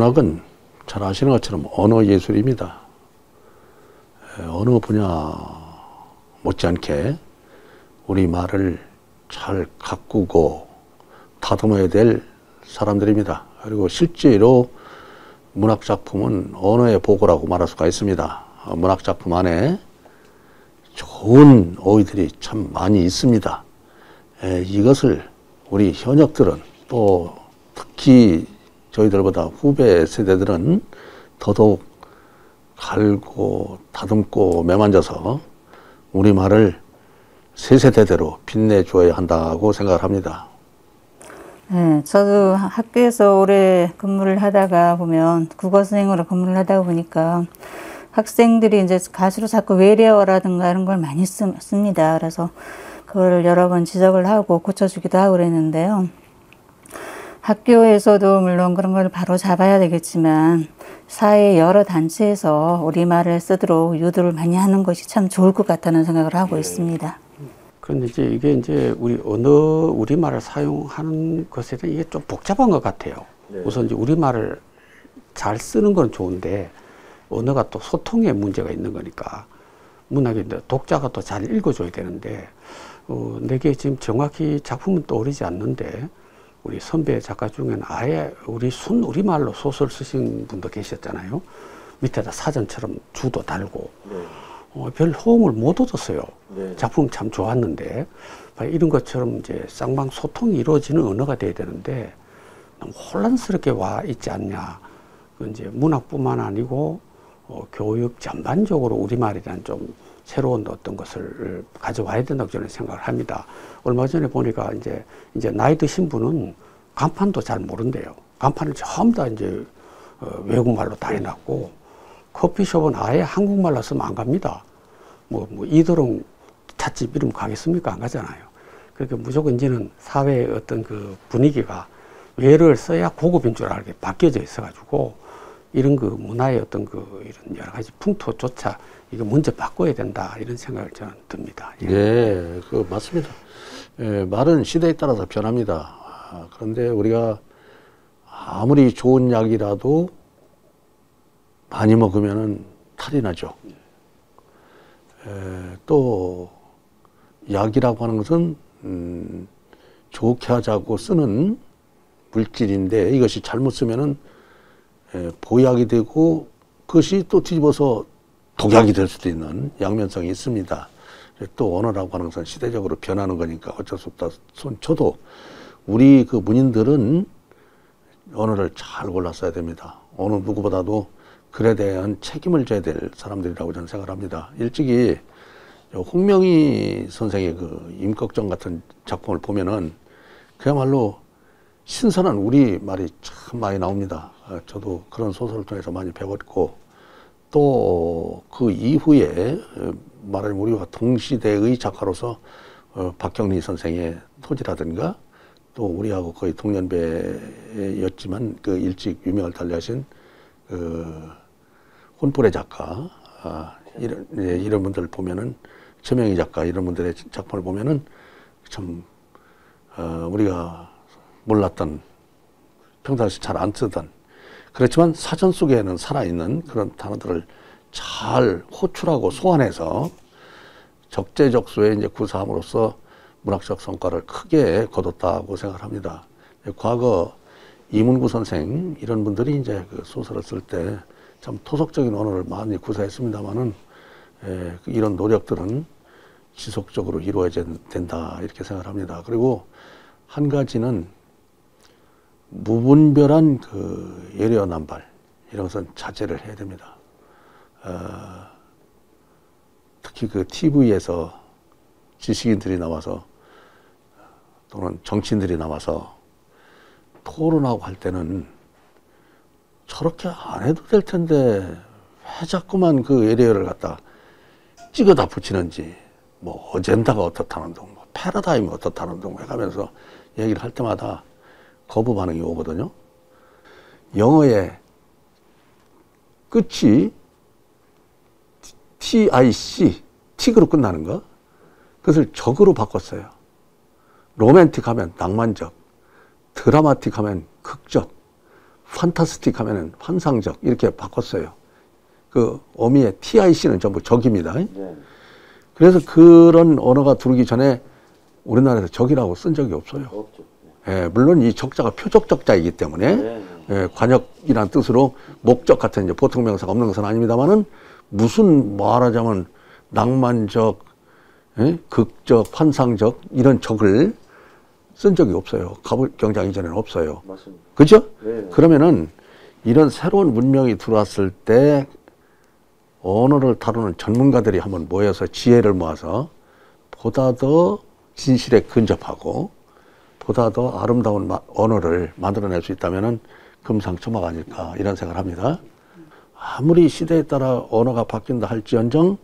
문학은 잘 아시는 것처럼 언어 예술입니다. 어느 분야 못지않게 우리 말을 잘 가꾸고 다듬어야 될 사람들입니다. 그리고 실제로 문학작품은 언어의 보고라고 말할 수가 있습니다. 문학작품 안에 좋은 어휘들이 참 많이 있습니다. 이것을 우리 현역들은 또 특히 저희들보다 후배 세대들은 더더욱 갈고 다듬고 매만져서 우리말을 세세대대로 빛내줘야 한다고 생각을 합니다. 네, 저도 학교에서 오래 근무를 하다가 보면 국어 선생으로 근무를 하다 보니까 학생들이 이제 가시로 자꾸 외래어라든가 이런 걸 많이 씁니다. 그래서 그걸 여러 번 지적을 하고 고쳐주기도 하고 그랬는데요. 학교에서도 물론 그런 걸 바로 잡아야 되겠지만 사회 여러 단체에서 우리말을 쓰도록 유도를 많이 하는 것이 참 좋을 것 같다는 생각을 하고 있습니다. 그런데 이제 이게 이제 우리말을 사용하는 것에 대해 이게 좀 복잡한 것 같아요. 우선 이제 우리말을 잘 쓰는 건 좋은데 언어가 또 소통에 문제가 있는 거니까 문학이 독자가 또 잘 읽어줘야 되는데 내게 지금 정확히 작품은 떠오르지 않는데 우리 선배 작가 중에는 아예 우리 순우리말로 소설 쓰신 분도 계셨잖아요. 밑에다 사전처럼 주도 달고 별 호응을 못 얻었어요. 작품 참 좋았는데 이런 것처럼 이제 쌍방 소통이 이루어지는 언어가 돼야 되는데 너무 혼란스럽게 와 있지 않냐. 그 이제 문학뿐만 아니고 교육 전반적으로 우리말이란 좀 새로운 어떤 것을 가져와야 된다고 저는 생각을 합니다. 얼마 전에 보니까 이제 나이 드신 분은 간판도 잘 모른대요. 간판을 전부 다 이제 외국말로 다 해놨고 커피숍은 아예 한국말로 쓰면 안 갑니다. 뭐 이도롱 찻집 이름 가겠습니까? 안 가잖아요. 그러니까 무조건 이제는 사회의 어떤 그 분위기가 외래어를 써야 고급인 줄 알게 바뀌어져 있어가지고 이런 그 문화의 어떤 그 이런 여러 가지 풍토조차 이거 먼저 바꿔야 된다 이런 생각을 저는 듭니다. 예, 그 맞습니다. 말은 시대에 따라서 변합니다. 그런데 우리가 아무리 좋은 약이라도 많이 먹으면은 탈이 나죠. 또 약이라고 하는 것은 좋게 하자고 쓰는 물질인데 이것이 잘못 쓰면은 보약이 되고 그것이 또 뒤집어서 독약이 될 수도 있는 양면성이 있습니다. 또 언어라고 하는 것은 시대적으로 변하는 거니까 어쩔 수 없다 손 쳐도 우리 그 문인들은 언어를 잘 골라 써야 됩니다. 어느 누구보다도 글에 대한 책임을 져야 될 사람들이라고 저는 생각을 합니다. 일찍이 홍명희 선생의 그 임꺽정 같은 작품을 보면은 그야말로 신선한 우리 말이 참 많이 나옵니다. 저도 그런 소설을 통해서 많이 배웠고 또 그 이후에 말하자면 우리와 동시대의 작가로서 박경리 선생의 토지라든가 또 우리하고 거의 동년배였지만 그 일찍 유명을 달리하신 그 혼불의 작가 이런 분들을 보면은 최명희 작가 이런 분들의 작품을 보면은 참 우리가 몰랐던 평상시 잘 안 쓰던 그렇지만 사전 속에는 살아있는 그런 단어들을 잘 호출하고 소환해서 적재적소에 이제 구사함으로써 문학적 성과를 크게 거뒀다고 생각을 합니다. 과거 이문구 선생 이런 분들이 이제 그 소설을 쓸 때 참 토속적인 언어를 많이 구사했습니다만은 이런 노력들은 지속적으로 이루어져야 된다 이렇게 생각을 합니다. 그리고 한 가지는 무분별한 그 예리어 남발 이런 것은 자제를 해야 됩니다. 특히 그 TV에서 지식인들이 나와서 또는 정치인들이 나와서 토론하고 할 때는 저렇게 안 해도 될 텐데 왜 자꾸만 그 예리어를 갖다 찍어다 붙이는지 뭐 어젠다가 어떻다는 둥, 뭐 패러다임이 어떻다는 둥 해가면서 얘기를 할 때마다 거부 반응이 오거든요. 영어의 끝이 TIC, 틱으로 끝나는 거 그것을 적으로 바꿨어요. 로맨틱하면 낭만적, 드라마틱하면 극적, 판타스틱 하면은 환상적 이렇게 바꿨어요. 그 어미의 TIC는 전부 적입니다. 네. 그래서 그런 언어가 들어오기 전에 우리나라에서 적이라고 쓴 적이 없어요. 없죠. 예, 물론 이 적자가 표적 적자이기 때문에 네. 예, 관역이란 뜻으로 목적 같은 이제 보통 명사가 없는 것은 아닙니다만은 무슨 말하자면 낭만적, 예? 극적, 환상적 이런 적을 쓴 적이 없어요. 갑을경장 이전에는 없어요. 맞습니다. 그죠? 네. 그러면은 이런 새로운 문명이 들어왔을 때 언어를 다루는 전문가들이 한번 모여서 지혜를 모아서 보다 더 진실에 근접하고 보다 더 아름다운 언어를 만들어낼 수 있다면은 금상첨화가 아닐까 이런 생각을 합니다. 아무리 시대에 따라 언어가 바뀐다 할지언정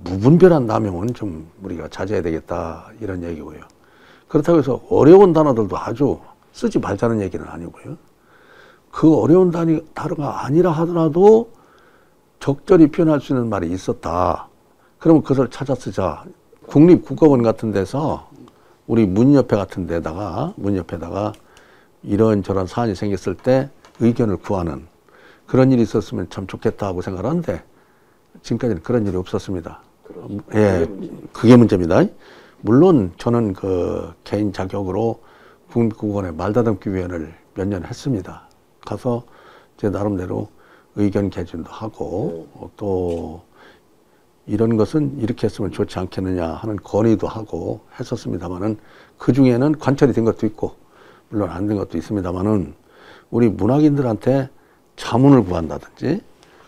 무분별한 남용은 좀 우리가 자제해야 되겠다 이런 얘기고요. 그렇다고 해서 어려운 단어들도 아주 쓰지 말자는 얘기는 아니고요. 그 어려운 단어가 아니라 하더라도 적절히 표현할 수 있는 말이 있었다. 그러면 그것을 찾아 쓰자. 국립국어원 같은 데서 우리 문협회 같은 데다가 문협회다가 이런저런 사안이 생겼을 때 의견을 구하는 그런 일이 있었으면 참 좋겠다 하고 생각을 하는데 지금까지는 그런 일이 없었습니다. 예, 그게 문제입니다. 물론 저는 그 개인 자격으로 국립국어원의 말다듬기 위원회를 몇 년 했습니다. 가서 제 나름대로 의견 개진도 하고 또 이런 것은 이렇게 했으면 좋지 않겠느냐 하는 건의도 하고 했었습니다만은 그 중에는 관철이 된 것도 있고 물론 안 된 것도 있습니다만은 우리 문학인들한테 자문을 구한다든지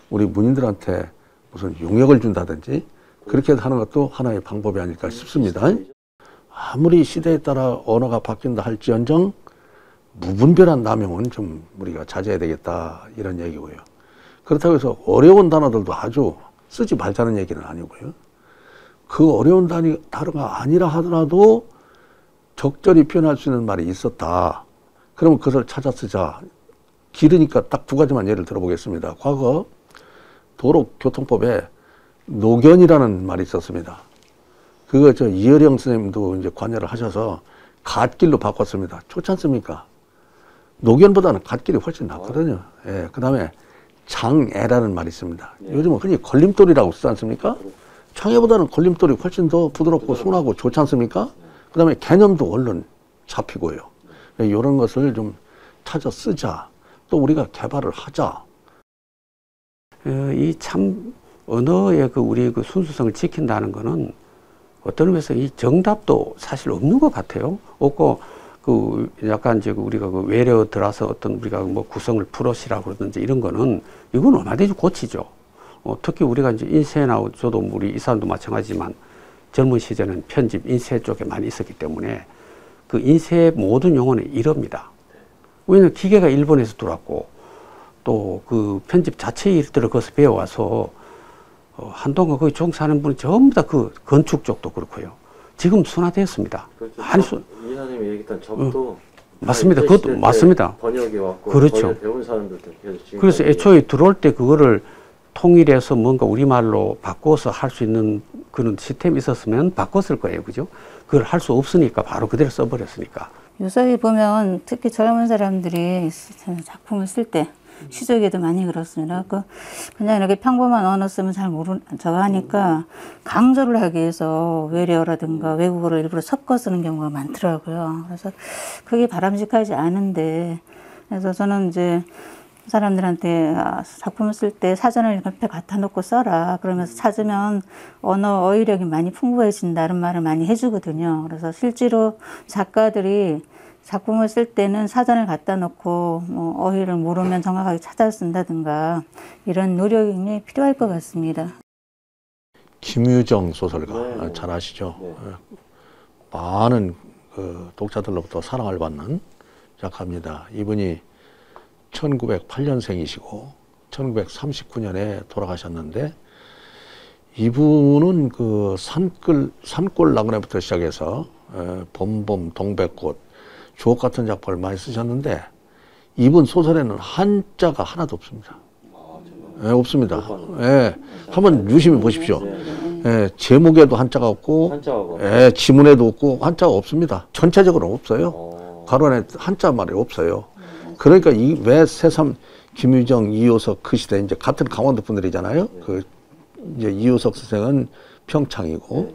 우리 문인들한테 무슨 용역을 준다든지 그렇게 하는 것도 하나의 방법이 아닐까 싶습니다. 아무리 시대에 따라 언어가 바뀐다 할지언정 무분별한 남용은 좀 우리가 자제해야 되겠다 이런 얘기고요. 그렇다고 해서 어려운 단어들도 아주 쓰지 말자는 얘기는 아니고요. 그 어려운 단어가 아니라 하더라도 적절히 표현할 수 있는 말이 있었다. 그러면 그것을 찾아 쓰자. 길으니까 딱 두 가지만 예를 들어보겠습니다. 과거 도로교통법에 노견이라는 말이 있었습니다. 그거 이어령 선생님도 이제 관여를 하셔서 갓길로 바꿨습니다. 좋지 않습니까? 노견보다는 갓길이 훨씬 낫거든요. 예, 그 다음에 장애라는 말이 있습니다. 요즘은 흔히 걸림돌이라고 쓰지 않습니까? 장애보다는 걸림돌이 훨씬 더 부드럽고 순하고 좋지 않습니까? 그 다음에 개념도 얼른 잡히고요. 이런 것을 좀 찾아 쓰자. 또 우리가 개발을 하자. 이 참 언어의 우리 순수성을 지킨다는 거는 어떤 의미에서 이 정답도 사실 없는 것 같아요. 없고 약간 이제 우리가 외려 들어서 어떤 우리가 뭐 구성을 풀어시라고 그러든지 이런 거는 이건 얼마든지 고치죠. 특히 우리가 이제 인쇄나 저도 우리 이 사람도 마찬가지지만 젊은 시절에는 편집, 인쇄 쪽에 많이 있었기 때문에 그 인쇄 모든 용어는 이럽니다. 왜냐면 기계가 일본에서 들어왔고 또 그 편집 자체의 일들을 거기서 배워와서 한동안 거기 종사하는 분이 전부 다 그 건축 쪽도 그렇고요. 지금 순화되었습니다. 그렇죠. 이 선생님이 얘기했던 적도 맞습니다. 그것도 맞습니다. 번역이 왔고 그렇죠. 배운 사람들도 계속 그래서 애초에 들어올 때 그거를 통일해서 뭔가 우리말로 바꿔서 할 수 있는 그런 시스템이 있었으면 바꿨을 거예요. 그죠? 그걸 할 수 없으니까 바로 그대로 써버렸으니까. 요새 보면 특히 젊은 사람들이 작품을 쓸 때 시적에도 많이 그렇습니다. 그냥 이렇게 평범한 언어 쓰면 잘 저거 하니까 강조를 하기 위해서 외래어라든가 외국어를 일부러 섞어 쓰는 경우가 많더라고요. 그래서 그게 바람직하지 않은데, 그래서 저는 이제 사람들한테 작품을 쓸 때 사전을 옆에 갖다 놓고 써라. 그러면서 찾으면 언어 어휘력이 많이 풍부해진다는 말을 많이 해주거든요. 그래서 실제로 작가들이 작품을 쓸 때는 사전을 갖다 놓고 뭐 어휘를 모르면 정확하게 찾아 쓴다든가 이런 노력이 필요할 것 같습니다. 김유정 소설가 잘 아시죠? 많은 독자들로부터 사랑을 받는 작가입니다. 이분이 1908년생이시고 1939년에 돌아가셨는데 이분은 그 산골 나그네부터 시작해서 봄봄 동백꽃 주옥 같은 작품을 많이 쓰셨는데 이분 소설에는 한자가 하나도 없습니다. 없습니다. 한번 유심히 보십시오. 제목에도 한자가 없고 지문에도 없고 한자가 없습니다. 전체적으로 없어요. 가로 안에 한자 말이 없어요. 그러니까 이 왜 새삼 김유정, 이효석 그 시대 이제 같은 강원도 분들이잖아요. 그 이제 이효석 선생은 평창이고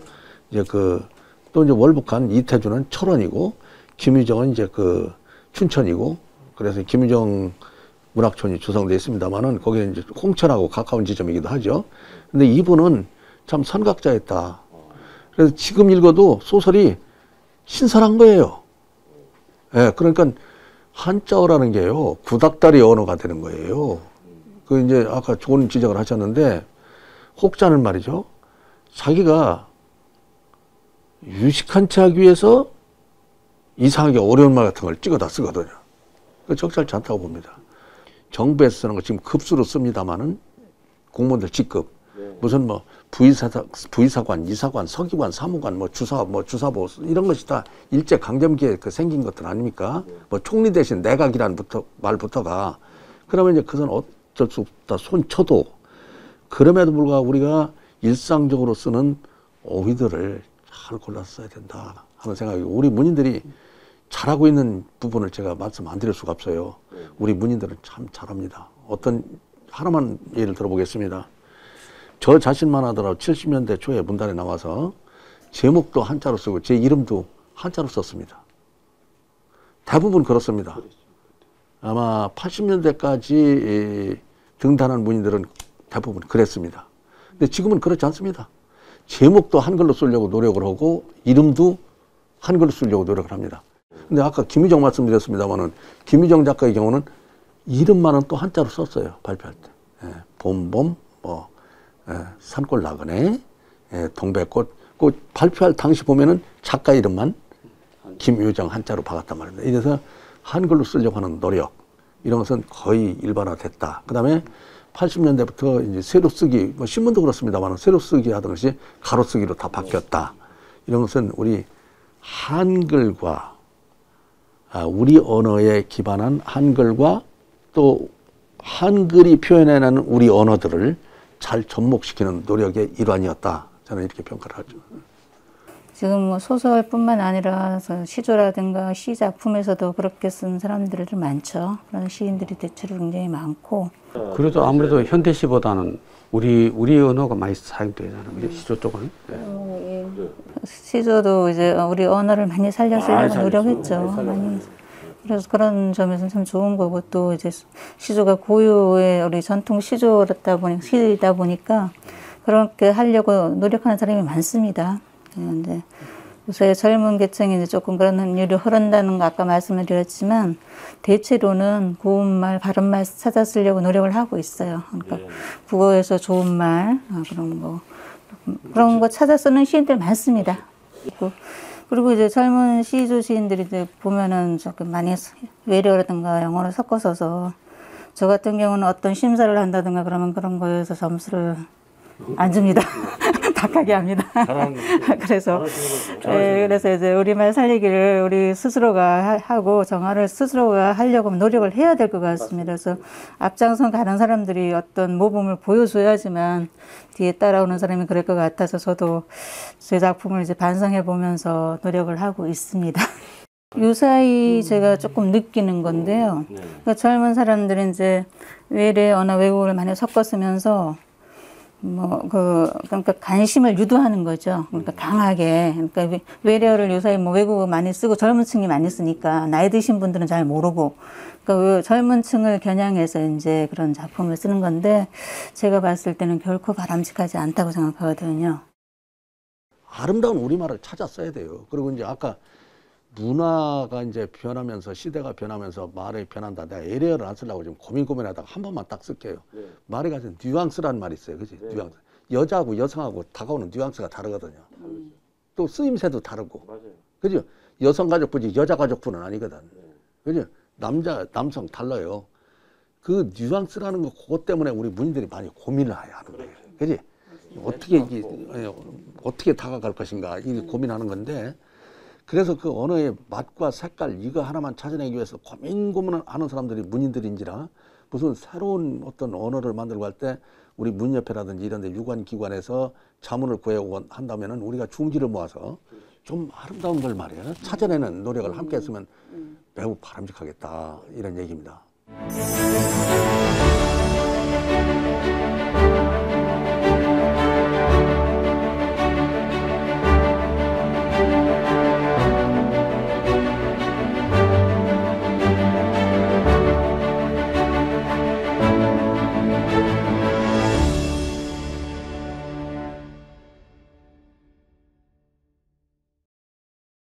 이제 그 또 이제 월북한 이태준은 철원이고 김유정은 이제 그 춘천이고 그래서 김유정 문학촌이 조성되어 있습니다만은 거기는 이제 홍천하고 가까운 지점이기도 하죠. 근데 이분은 참 선각자였다. 그래서 지금 읽어도 소설이 신선한 거예요. 예, 그러니까 한자어라는 게요, 구닥다리 언어가 되는 거예요. 그 이제 아까 좋은 지적을 하셨는데, 혹자는 말이죠, 자기가 유식한 채 하기 위해서 이상하게 어려운 말 같은 걸 찍어다 쓰거든요. 그 적절치 않다고 봅니다. 정부에서 쓰는 거 지금 급수로 씁니다만은 공무원들 직급 무슨 뭐 부의사관, 이사관, 서기관, 사무관, 뭐 주사보 이런 것이 다 일제 강점기에 그 생긴 것들 아닙니까? 뭐 총리 대신 내각이라는 말부터가 그러면 이제 그건 어쩔 수 없다 손쳐도 그럼에도 불구하고 우리가 일상적으로 쓰는 어휘들을 잘 골라서 써야 된다 하는 생각이 우리 문인들이 잘하고 있는 부분을 제가 말씀 안 드릴 수가 없어요. 우리 문인들은 참 잘합니다. 어떤 하나만 예를 들어보겠습니다. 저 자신만 하더라도 70년대 초에 문단에 나와서 제목도 한자로 쓰고 제 이름도 한자로 썼습니다. 대부분 그렇습니다. 아마 80년대까지 등단한 문인들은 대부분 그랬습니다. 근데 지금은 그렇지 않습니다. 제목도 한글로 쓰려고 노력을 하고 이름도 한글로 쓰려고 노력을 합니다. 근데 아까 김유정 말씀드렸습니다만은 김유정 작가의 경우는 이름만은 또 한자로 썼어요. 발표할 때. 예, 봄봄 뭐 산골 나그네, 동백꽃, 그 발표할 당시 보면은 작가 이름만 김유정 한자로 박았단 말입니다. 이래서 한글로 쓰려고 하는 노력, 이런 것은 거의 일반화됐다. 그 다음에 80년대부터 이제 세로 쓰기, 뭐 신문도 그렇습니다만 세로 쓰기 하던 것이 가로 쓰기로 다 바뀌었다. 이런 것은 우리 한글과, 우리 언어에 기반한 한글과 또 한글이 표현해내는 우리 언어들을 잘 접목시키는 노력의 일환이었다. 저는 이렇게 평가를 하죠. 지금 뭐 소설뿐만 아니라 시조라든가 시 작품에서도 그렇게 쓴 사람들이 좀 많죠. 그런 시인들이 대체로 굉장히 많고. 그래도 아무래도 현대시보다는 우리 언어가 많이 사용되잖아요. 시조 쪽은. 시조도 이제 우리 언어를 많이 살려쓰려고 노력했죠. 많이. 그래서 그런 점에서는 참 좋은 거고 또 이제 시조가 고유의 우리 전통 시조다 보니까 그렇게 하려고 노력하는 사람이 많습니다. 그런데 요새 젊은 계층이 이제 조금 그런 일이 흐른다는 거 아까 말씀을 드렸지만 대체로는 고운 말, 바른 말 찾아 쓰려고 노력을 하고 있어요. 그러니까 국어에서 좋은 말 그런 거 찾아 쓰는 시인들 많습니다. 그리고 이제 젊은 시조 시인들이 이제 보면은 조금 많이 외래어라든가 영어를 섞어 써서 저 같은 경우는 어떤 심사를 한다든가 그러면 그런 거에서 점수를 안 줍니다. 박하게 합니다. 그래서 이제 우리말 살리기를 우리 스스로가 하고 정화를 스스로가 하려고 노력을 해야 될 것 같습니다. 그래서 앞장서 가는 사람들이 어떤 모범을 보여줘야지만 뒤에 따라오는 사람이 그럴 것 같아서 저도 제 작품을 이제 반성해 보면서 노력을 하고 있습니다. 유사히 제가 조금 느끼는 건데요. 그러니까 젊은 사람들은 이제 외래어나 외국어를 많이 섞어 쓰면서 그러니까 관심을 유도하는 거죠. 그러니까 강하게. 그러니까 외래어를 요새 뭐 외국어 많이 쓰고 젊은 층이 많이 쓰니까 나이 드신 분들은 잘 모르고. 그러니까 젊은 층을 겨냥해서 이제 그런 작품을 쓰는 건데 제가 봤을 때는 결코 바람직하지 않다고 생각하거든요. 아름다운 우리말을 찾아 써야 돼요. 그리고 이제 아까 문화가 이제 변하면서 시대가 변하면서 말이 변한다. 내가 에레어를 안 쓰려고 지금 고민하다가 한 번만 딱 쓸게요. 말이 가진 뉘앙스라는 말이 있어요. 그지? 뉘앙스. 여자하고 여성하고 다가오는 뉘앙스가 다르거든요. 또 쓰임새도 다르고. 그죠? 여성 가족부지 여자 가족부는 아니거든. 그죠? 남성 달라요. 그 뉘앙스라는 거 그것 때문에 우리 문인들이 많이 고민을 해야 하는 거예요. 그지? 어떻게 다가갈 것인가 이게 고민하는 건데 그래서 그 언어의 맛과 색깔 이거 하나만 찾아내기 위해서 고민하는 사람들이 문인들인지라 무슨 새로운 어떤 언어를 만들고 할 때 우리 문협회라든지 이런 데 유관기관에서 자문을 구해오고 한다면은 우리가 중지를 모아서 좀 아름다운 걸 말이에요. 찾아내는 노력을 함께 했으면 매우 바람직하겠다 이런 얘기입니다.